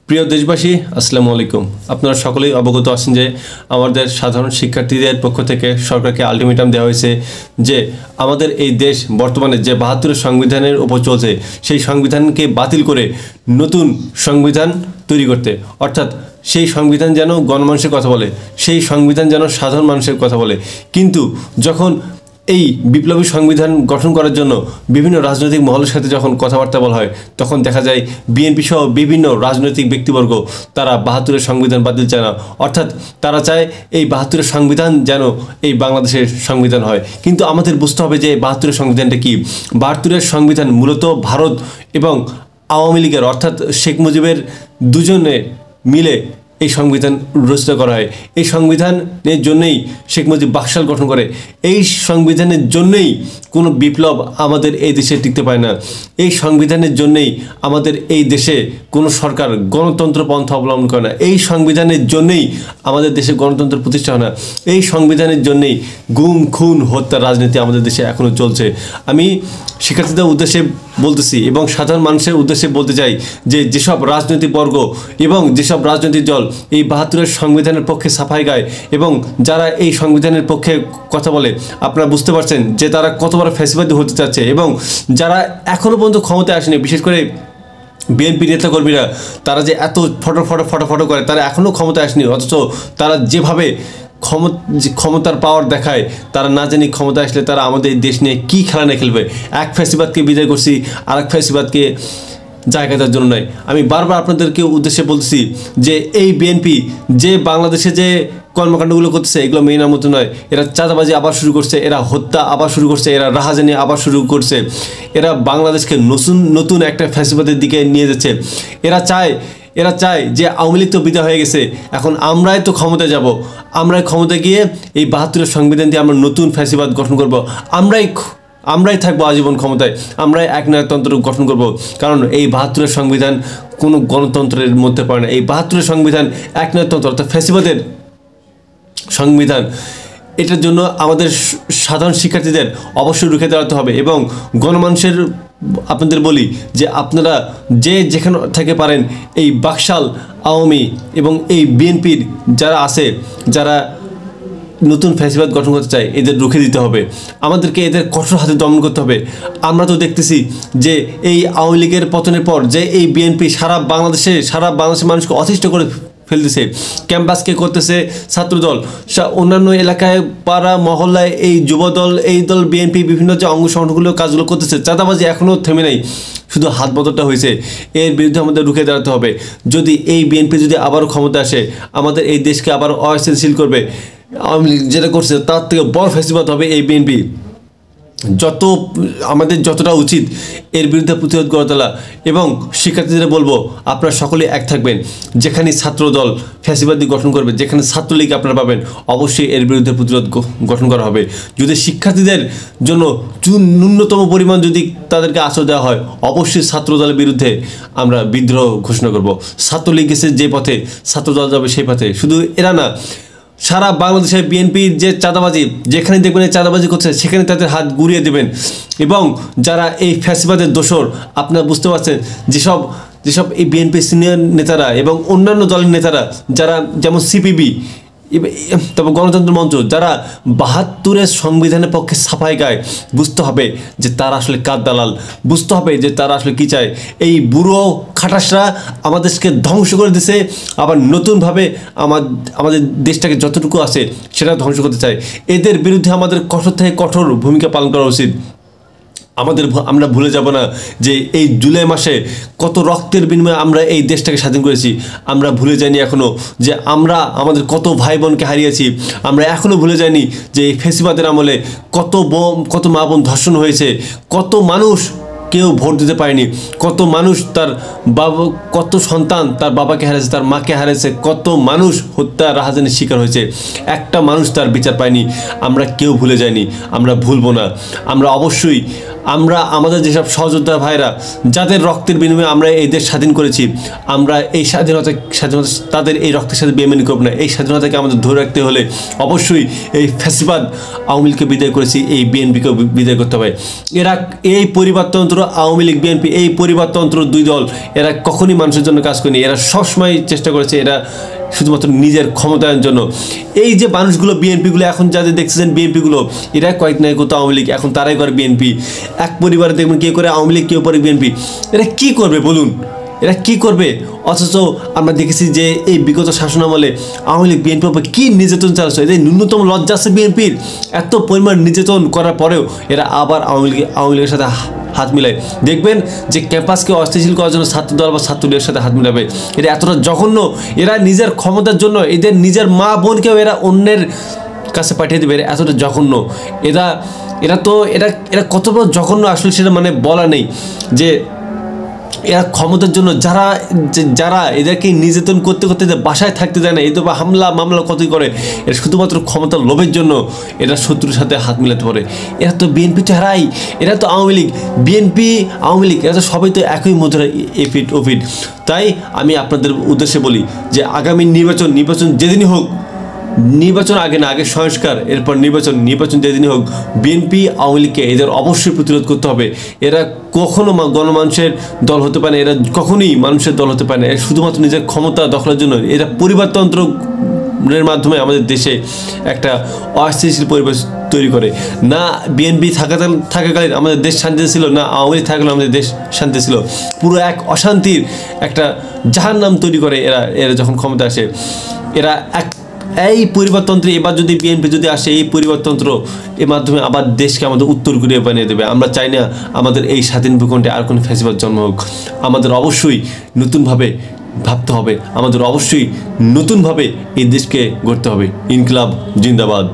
প্রিয় দেশবাসী, আসসালামু আলাইকুম। আপনারা সকলেই অবগত আছেন যে আমাদের সাধারণ শিক্ষার্থীদের পক্ষ থেকে সরকারকে আলটিমেটাম দেওয়া হয়েছে যে আমাদের এই দেশ বর্তমানে যে ৭২ সংবিধানের উপর চলছে সেই সংবিধানকে বাতিল করে নতুন সংবিধান তৈরি করতে, অর্থাৎ সেই সংবিধান যেন গণমানুষের কথা বলে, সেই সংবিধান যেন সাধারণ মানুষের কথা বলে। কিন্তু যখন এই বিপ্লবী সংবিধান গঠন করার জন্য বিভিন্ন রাজনৈতিক মহলের সাথে যখন কথাবার্তা বলা হয়, তখন দেখা যায় বিএনপি সহ বিভিন্ন রাজনৈতিক ব্যক্তিবর্গ তারা ৭২ সংবিধান বাতিল চায় না, অর্থাৎ তারা চায় এই ৭২ সংবিধান যেন এই বাংলাদেশের সংবিধান হয়। কিন্তু আমাদের বুঝতে হবে যে ৭২ সংবিধানটা কি। ৭২ সংবিধান মূলত ভারত এবং আওয়ামী লীগের, অর্থাৎ শেখ মুজিবের দুজনে মিলে এই সংবিধান রচনা করা হয়। এই সংবিধানের জন্যই শেখ মুজিব বাকশাল গঠন করে। এই সংবিধানের জন্যই কোনো বিপ্লব আমাদের এই দেশে টিকতে পারে না। এই সংবিধানের জন্যই আমাদের এই দেশে কোনো সরকার গণতন্ত্র পন্থা অবলম্বন করে না। এই সংবিধানের জন্যই আমাদের দেশে গণতন্ত্র প্রতিষ্ঠা হয় না। এই সংবিধানের জন্যই গুম খুন হত্যার রাজনীতি আমাদের দেশে এখনও চলছে। আমি শিক্ষার্থীদের উদ্দেশ্যে বলতেছি এবং সাধারণ মানুষের উদ্দেশ্যে বলতে চাই যে যেসব রাজনৈতিক বর্গ এবং যেসব রাজনৈতিক দল এই ৭২ সংবিধানের পক্ষে সাফাই গায় এবং যারা এই সংবিধানের পক্ষে কথা বলে, আপনারা বুঝতে পারছেন যে তারা কত বড় ফ্যাসিবাদী হতে চাচ্ছে। এবং যারা এখনও পর্যন্ত ক্ষমতায় আসেনি, বিশেষ করে বিএনপি নেতাকর্মীরা, তারা যে এত ফটো করে, তারা এখনও ক্ষমতায় আসেনি, অথচ তারা যেভাবে ক্ষমতার পাওয়ার দেখায়, তারা না জানি ক্ষমতা আসলে তারা আমাদের দেশ নিয়ে কী খেলা নিয়ে খেলবে। এক ফ্যাসিবাদকে বিদায় করছি, আর এক ফ্যাসিবাদকে জায়গা দেওয়ার জন্য নয়। আমি বারবার আপনাদেরকে উদ্দেশ্যে বলছি যে এই বিএনপি যে বাংলাদেশে যে কর্মকাণ্ডগুলো করতেছে, এগুলো মেনার মতো নয়। এরা চাঁদাবাজি আবার শুরু করছে, এরা হত্যা আবার শুরু করছে, এরা রাহাজানি আবার শুরু করছে। এরা বাংলাদেশকে নতুন একটা ফ্যাসিবাদের দিকে নিয়ে যাচ্ছে। এরা চায় যে আওয়ামী লীগ তো বিদায় হয়ে গেছে, এখন আমরাই তো ক্ষমতায় যাব, আমরাই ক্ষমতায় গিয়ে এই ৭২ সংবিধান দিয়ে আমরা নতুন ফ্যাসিবাদ গঠন করব, আমরাই থাকবো আজীবন ক্ষমতায়, আমরাই একনায়কতন্ত্র গঠন করব। কারণ এই ৭২ সংবিধান কোনো গণতন্ত্রের মধ্যে পড়ে না। এই ৭২ সংবিধান একনায়কতন্ত্র, অর্থাৎ ফ্যাসিবাদের সংবিধান। এটার জন্য আমাদের সাধারণ শিক্ষার্থীদের অবশ্যই রুখে দাঁড়াতে হবে। এবং গণমানুষের আপনাদের বলি যে আপনারা যে যেখানে থেকে পারেন এই বাকশাল আওয়ামী এবং এই বিএনপির যারা আছে, যারা নতুন ফ্যাসিবাদ গঠন করতে চায়, এদের রুখে দিতে হবে। আমাদেরকে এদের কঠোর হাতে দমন করতে হবে। আমরা তো দেখতেছি যে এই আওয়ামী লীগের পতনের পর যে এই বিএনপি সারা বাংলাদেশের মানুষকে অতিষ্ঠ করে ফেলতেছে। ক্যাম্পাসকে করতেছে ছাত্রদল, অন্যান্য এলাকায় পাড়া মহল্লায় এই যুবদল, এই দল, বিএনপি বিভিন্ন যে অঙ্গ সংগঠনগুলো কাজগুলো করতেছে। চাঁদাবাজি এখনও থেমে নেই, শুধু হাত বদলটা হয়েছে। এর বিরুদ্ধে আমাদের রুখে দাঁড়াতে হবে। যদি এই বিএনপি যদি আবারও ক্ষমতা আসে, আমাদের এই দেশকে আবার অস্থিতিশীল করবে। আওয়ামী লীগ যেটা করছে তার থেকে বড় ফ্যাসিবাদ হবে এই বিএনপি। আমাদের যতটা উচিত এর বিরুদ্ধে প্রতিরোধ গড়ে তোলা। এবং শিক্ষার্থীদের বলবো, আপনারা সকলেই এক থাকবেন। যেখানে ছাত্রদল ফ্যাসিবাদী গঠন করবে, যেখানে ছাত্রলীগ আপনারা পাবেন, অবশ্যই এর বিরুদ্ধে প্রতিরোধ গঠন করা হবে। যদি শিক্ষার্থীদের জন্য ন্যূনতম পরিমাণ যদি তাদেরকে আশ্রয় দেওয়া হয়, অবশ্যই ছাত্রদলের বিরুদ্ধে আমরা বিদ্রোহ ঘোষণা করব। ছাত্রলীগ গেছে যে পথে, ছাত্রদল যাবে সেই পথে। শুধু এরা না, সারা বাংলাদেশে বিএনপির যে চাঁদাবাজি, যেখানে দেখবেন এই চাঁদাবাজি করছে, সেখানে তাদের হাত গুড়িয়ে দেবেন। এবং যারা এই ফ্যাসিবাদের দোসর, আপনারা বুঝতে পারছেন যেসব এই বিএনপির সিনিয়র নেতারা এবং অন্যান্য দলের নেতারা, যারা যেমন সিপিবি, তবে গণতন্ত্র মঞ্চ, যারা ৭২ সংবিধানের পক্ষে সাফাই গায়, বুঝতে হবে যে তারা আসলে কার দালাল, বুঝতে হবে যে তারা আসলে কী চায়। এই বুড়ো খাটাসরা আমাদেরকে ধ্বংস করে দিছে, আবার নতুনভাবে আমাদের দেশটাকে যতটুকু আছে সেটা ধ্বংস করতে চায়। এদের বিরুদ্ধে আমাদের কঠোর থেকে কঠোর ভূমিকা পালন করা উচিত। আমরা ভুলে যাব না যে এই জুলাই মাসে কত রক্তের বিনিময়ে আমরা এই দেশটাকে স্বাধীন করেছি। আমরা ভুলে যাইনি এখনও যে আমরা আমাদের কত ভাই বোনকে হারিয়েছি। আমরা এখনও ভুলে যাইনি যে এই ফ্যাসিবাদের আমলে কত মা বোন ধর্ষণ হয়েছে, কত মানুষ কেউ ভোট দিতে পারেনি, কত মানুষ কত সন্তান তার বাবাকে হারিয়েছে, তার মাকে হারিয়েছে, কত মানুষ হত্যা রাহাজানির শিকার হয়েছে। একটা মানুষ তার বিচার পায়নি। আমরা কেউ ভুলে যাইনি, আমরা ভুলবো না। আমরা অবশ্যই আমরা আমাদের যেসব সহযোদ্ধা ভাইরা যাদের রক্তের বিনিময়ে আমরা এই দেশ স্বাধীন করেছি, আমরা এই স্বাধীনতা তাদের এই রক্তের সাথে বেইমানি করব না। এই স্বাধীনতাকে আমাদের ধরে রাখতে হলে অবশ্যই এই ফ্যাসিবাদ আওয়ামী লীগকে বিদায় করেছি, এই বিএনপিকে বিদায় করতে হবে। এরা এই পরিবারতন্ত্র আওয়ামী লীগ বিএনপি, এই পরিবারতন্ত্র দুই দল এরা কখনই মানুষের জন্য কাজ করেনি। এরা সবসময় চেষ্টা করেছে এরা শুধুমাত্র নিজের ক্ষমতায়নের জন্য। এই যে মানুষগুলো বিএনপিগুলো এখন যাদের দেখছেন বিএনপিগুলো, এরা কয়েক নাই করতো আওয়ামী লীগ, এখন তারাই করে বিএনপি। এক পরিবারে দেখবেন কেউ করে আওয়ামী লীগ, কেউ করে বিএনপি। এরা কি করবে বলুন, এরা কি করবে? অথচ আমরা দেখেছি যে এই বিগত শাসনামলে আওয়ামী লীগ বিএনপির উপর কী নির্যাতন চালাচ্ছে। এদের ন্যূনতম লজ্জা আছে বিএনপির? এত পরিমাণ নির্যাতন করার পরেও এরা আবার আওয়ামী লীগের সাথে হাত মিলায়। দেখবেন যে ক্যাম্পাসকে অস্থিতিশীল করার জন্য ছাত্রদল বা ছাত্রলীগের সাথে হাত মিলাবে। এরা এতটা জঘন্য, এরা নিজের ক্ষমতার জন্য এদের নিজের মা বোনকেও এরা অন্যের কাছে পাঠিয়ে দেবে, এতটা জঘন্য। এরা কত বড় জঘন্য আসলে সেটা মানে বলা নেই। যে এরা ক্ষমতার জন্য যারা এদেরকে নির্যাতন করতে করতে বাসায় থাকতে দেয় না, এই তো হামলা মামলা কতই করে, এরা শুধুমাত্র ক্ষমতার লোভের জন্য এরা শত্রুর সাথে হাত মিলাতে পারে। এরা তো বিএনপি চেহারাই, এরা তো আওয়ামী লীগ, বিএনপি আওয়ামী লীগ এরা তো সবাই তো একই মুদ্রা, এফিট ওফিট। তাই আমি আপনাদের উদ্দেশ্যে বলি যে আগামী নির্বাচন যেদিনই হোক, নির্বাচন আগে না, আগে সংস্কার, এরপর নির্বাচন যেদিনই হোক, বিএনপি আওয়ামী লীগকে এদের অবশ্যই প্রতিরোধ করতে হবে। এরা কখনো গণমানুষের দল হতে পারে না, এরা কখনোই মানুষের দল হতে পারে না। এরা শুধুমাত্র নিজের ক্ষমতা দখলের জন্য এরা পরিবারতন্ত্রের মাধ্যমে আমাদের দেশে একটা অস্থিতিশীল পরিবেশ তৈরি করে। না বিএনপি থাকাকালীন আমাদের দেশ শান্তি ছিল, না আওয়ামী লীগ থাকাকালীন আমাদের দেশ শান্তি ছিল। পুরো এক অশান্তির একটা জাহান্নাম তৈরি করে এরা যখন ক্ষমতা আসে। এই পরিবারতন্ত্রে এবার যদি বিএনপি যদি আসে, এই পরিবারতন্ত্র এর মাধ্যমে আবার দেশকে আমাদের উত্তর কোরিয়া বানিয়ে দেবে। আমরা চাই না আমাদের এই স্বাধীন ভূখণ্ডে আর কোনো ফ্যাসিবাদ জন্ম হোক। আমাদের অবশ্যই নতুনভাবে ভাবতে হবে, আমাদের অবশ্যই নতুনভাবে এই দেশকে গড়তে হবে। ইনকিলাব জিন্দাবাদ।